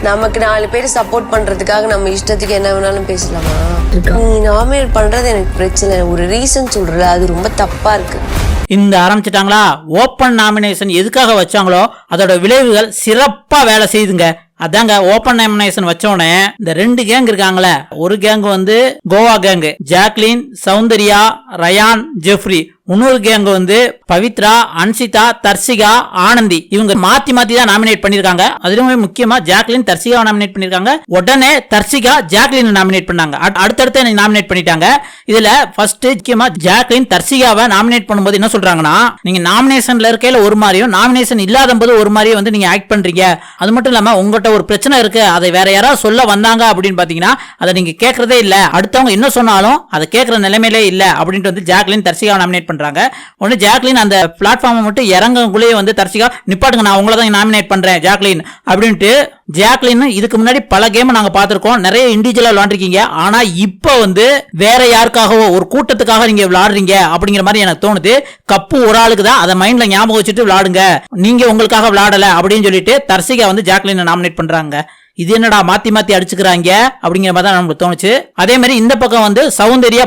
நமக்கு 4 பேர் சப்போர்ட் பண்றதுக்காக நம்ம இஷ்டத்துக்கு என்ன வேணாலும் பேசலாமா? நீ நாமினேட் பண்றது எனக்கு பிரச்சனை, ஒரு ரீசன் சொல்றல, அது ரொம்ப தப்பா இருக்கு. இந்த ஆரம்பிச்சிட்டாங்களா? ஓப்பன் நாமினேஷன் எதுக்காக வச்சாங்களோ அதோட விளைவுகள் சிறப்பா வேலை செய்யுதுங்க. அதாங்க ஓப்பன் நாமினேஷன் வச்சோடனே இந்த 2 கேங் இருக்காங்களே, ஒரு கேங் வந்து கோவா கேங், ஜாக்லின், சௌந்தர்யா, ரயான், ஜெஃப்ரி. இன்னொரு கேங் வந்து பவித்ரா, அன்சிதா, தர்சிகா, ஆனந்தி. இவங்க மாத்தி மாத்தி தான் நாமினேட் பண்ணிருக்காங்க. அதுலயும் முக்கியமா ஜாக்லின் தர்சிகாவை நாமினேட் பண்ணிருக்காங்க. உடனே தர்சிகா ஜாக்லின் நாமினேட் பண்ணாங்க. அடுத்தடுத்து நாமினேட் பண்ணிட்டாங்க. இதுல ஃபர்ஸ்ட் முக்கியமா ஜாக்லின் தர்சிகாவை நாமினேட் பண்ணும்போது என்ன சொல்றாங்கன்னா, நீங்க நாமினேஷன்ல இருக்கையில ஒரு மாதிரியும் நாமினேஷன் இல்லாத போது ஒரு மாதிரியும் வந்து நீங்க ஆக்ட் பண்றீங்க. அது மட்டும் இல்லாம உங்ககிட்ட ஒரு பிரச்சனை இருக்கு, அதை வேற யாராவது சொல்ல வந்தாங்க அப்படின்னு பாத்தீங்கன்னா அதை நீங்க கேட்கறதே இல்ல, அடுத்தவங்க என்ன சொன்னாலும் அதை கேட்கற நிலைமையிலே இல்ல அப்படின்ட்டு வந்து ஜாக்லின் தர்சிகாவை நாமினேட் பண்றாங்க. உடனே ஜாக்லின் அந்த பிளாட்ஃபார்ம் மட்டும் இறங்குள்ளேயே வந்து தர்சிகா நிப்பாட்டுங்க, நான் உங்களை தான் நாமினேட் பண்றேன் ஜாக்லின் அப்படின்ட்டு. ஜாக்லின் இதுக்கு முன்னாடி பல கேம் நாங்க பாத்திருக்கோம், நிறைய இண்டிவிஜுவலா விளையாண்டுருக்கீங்க. ஆனா இப்ப வந்து வேற யாருக்காகவோ ஒரு கூட்டத்துக்காக நீங்க விளையாடுறீங்க அப்படிங்கிற மாதிரி எனக்கு தோணுது. கப்பு ஒரு ஆளுக்கு தான், அதை மைண்ட்ல ஞாபகம் வச்சுட்டு விளையாடுங்க, நீங்க உங்களுக்காக விளையாடல அப்படின்னு சொல்லிட்டு தர்சிகா வந்து ஜாக்லின் நாமினேட் பண்றாங்க. இது என்னடா மாத்தி மாத்தி அடிச்சுக்கிறாங்க அப்படிங்கிற மாதிரி தான் நமக்கு தோணுச்சு. அதே மாதிரி இந்த பக்கம் வந்து சௌந்தர்யா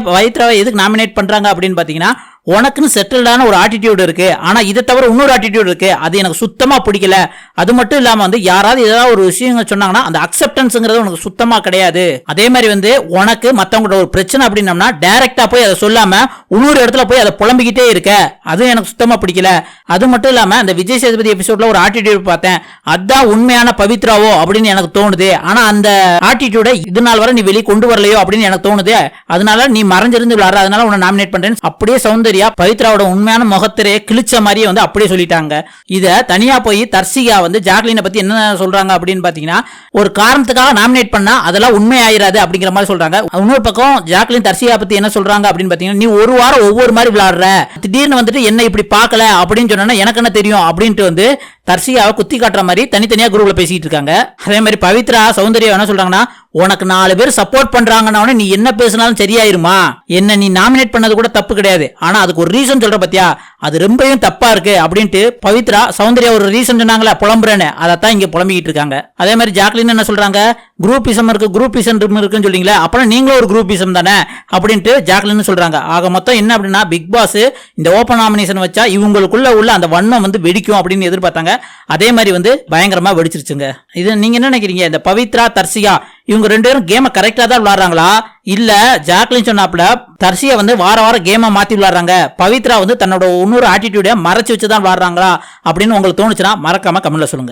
பவித்ராவை எதுக்கு நாமினேட் பண்றாங்க அப்படின்னு பாத்தீங்கன்னா, உனக்குன்னு செட்டில்டான ஒரு ஆட்டிடியூட் இருக்கு, ஆனா இதை தவிர இன்னொரு ஆட்டிடியூட் இருக்கு, அது எனக்கு சுத்தமா பிடிக்கல. அது மட்டும் இல்லாம வந்து யாராவது ஏதாவது ஒரு விஷயங்கள் சொன்னாங்கன்னா அந்த அக்செப்டன்ஸ்ங்கிறது உனக்கு சுத்தமா கிடையாது. அதே மாதிரி வந்து உனக்கு மத்தவங்களோட ஒரு பிரச்சனை அப்படின்னம்னா டைரக்டா போய் அதை சொல்லாம இன்னொரு இடத்துல போய் அதை புலம்பிக்கிட்டே இருக்க, அது எனக்கு சுத்தமா பிடிக்கல. அது மட்டும் இல்லாம அந்த விஜய் சேதுபதி எபிசோட்ல ஒரு ஆட்டிடியூட் பார்த்தேன், அதான் உண்மையான பவித்ராவோ அப்படின்னு எனக்கு தோணுது. ஆனா அந்த ஆட்டிடியூட இது நாள் வரை நீ வெளியே கொண்டு வரலையோ அப்படின்னு எனக்கு தோணுது. அதனால நீ மறைஞ்சிருந்து விளையாடுற, அதனால உன்னை நாமினேட் பண்றேன். அப்படியே சௌந்தர்யா பவித்ராவோட உண்மையான முகத்திரையை கிழிச்ச மாதிரியே வந்து அப்படியே சொல்லிட்டாங்க. இத தனியா போய் தர்சிகா வந்து ஜாக்லினை பத்தி என்ன சொல்றாங்க அப்படின்னு பாத்தீங்கன்னா, ஒரு காரணத்துக்காக நாமினேட் பண்ணா அதெல்லாம் உண்மை ஆயிராது அப்படிங்கிற மாதிரி சொல்றாங்க. இன்னொரு பக்கம் ஜாக்லின் தர்சிகா பத்தி என்ன சொல்றாங்க அப்படின்னு பாத்தீங்கன்னா, நீ ஒரு வாரம் ஒவ்வொரு மாதிரி விளையாடுற, திடீர்னு வந்துட்டு என்ன இப்படி பார்க்கல அப்படின்னு சொன்னா எனக்கு என்ன தெரியும் அப்படின்ட்டு வந்து தர்சிகாவை குத்தி காட்டுற மாதிரி தனித்தனியா குரூப்ல பேசிட்டு இருக்காங்க. அதே மாதிரி பவித்ரா சௌந்தர்யா என்ன சொல்றாங்கன்னா, உனக்கு 4 பேர் சப்போர்ட் பண்றாங்கன்னா நீ என்ன பேசினாலும் சரியாயிருமா, என்ன நீ நாமினேட் பண்ணது கூட தப்பு கிடையாது, ஆனா அதுக்கு ஒரு ரீசன் சொல்ற பத்தியா, அது ரொம்பவும் தப்பா இருக்கு அப்படின்ட்டு பவித்ரா சௌந்தர்யா ஒரு ரீசன் சொன்னாங்களா புலம்புறேன்னு, அதைத்தான் இங்க புலம்பிக்கிட்டு இருக்காங்க. அதே மாதிரி ஜாக்லின் என்ன சொல்றாங்க, குரூப்பிசம் இருக்குன்னு சொல்றீங்களா, அப்புறம் நீங்களும் ஒரு குரூப்பிசம் தானே அப்படின்ட்டு ஜாக்லின் சொல்றாங்க. ஆக மொத்தம் என்ன அப்படின்னா, பிக் பாஸ் இந்த ஓப்பன் நாமினேஷன் வச்சா இவங்களுக்குள்ள உள்ள அந்த வண்ணம் வந்து வெடிக்கும் அப்படின்னு எதிர்பார்த்தாங்க. அதே மாதிரி வந்து பயங்கரமா வெடிச்சிருச்சுங்க. இது நீங்க என்ன நினைக்கிறீங்க? இந்த பவித்ரா தர்சிகா இவங்க 2 பேரும் கேம கரெக்டா தான் விளையாடுறாங்களா, இல்ல ஜாக்லின் சொன்னாப்ல தர்சியா வந்து வார வாரம் கேம மாத்தி விளையாடுறாங்க, பவித்ரா வந்து தன்னோட இன்னொரு ஆட்டிடியூட மறைச்சு வச்சுதான் விளையாடுறாங்களா அப்படின்னு உங்களுக்கு தோணுச்சுன்னா மறக்காம கமெண்ட்ல சொல்லுங்க.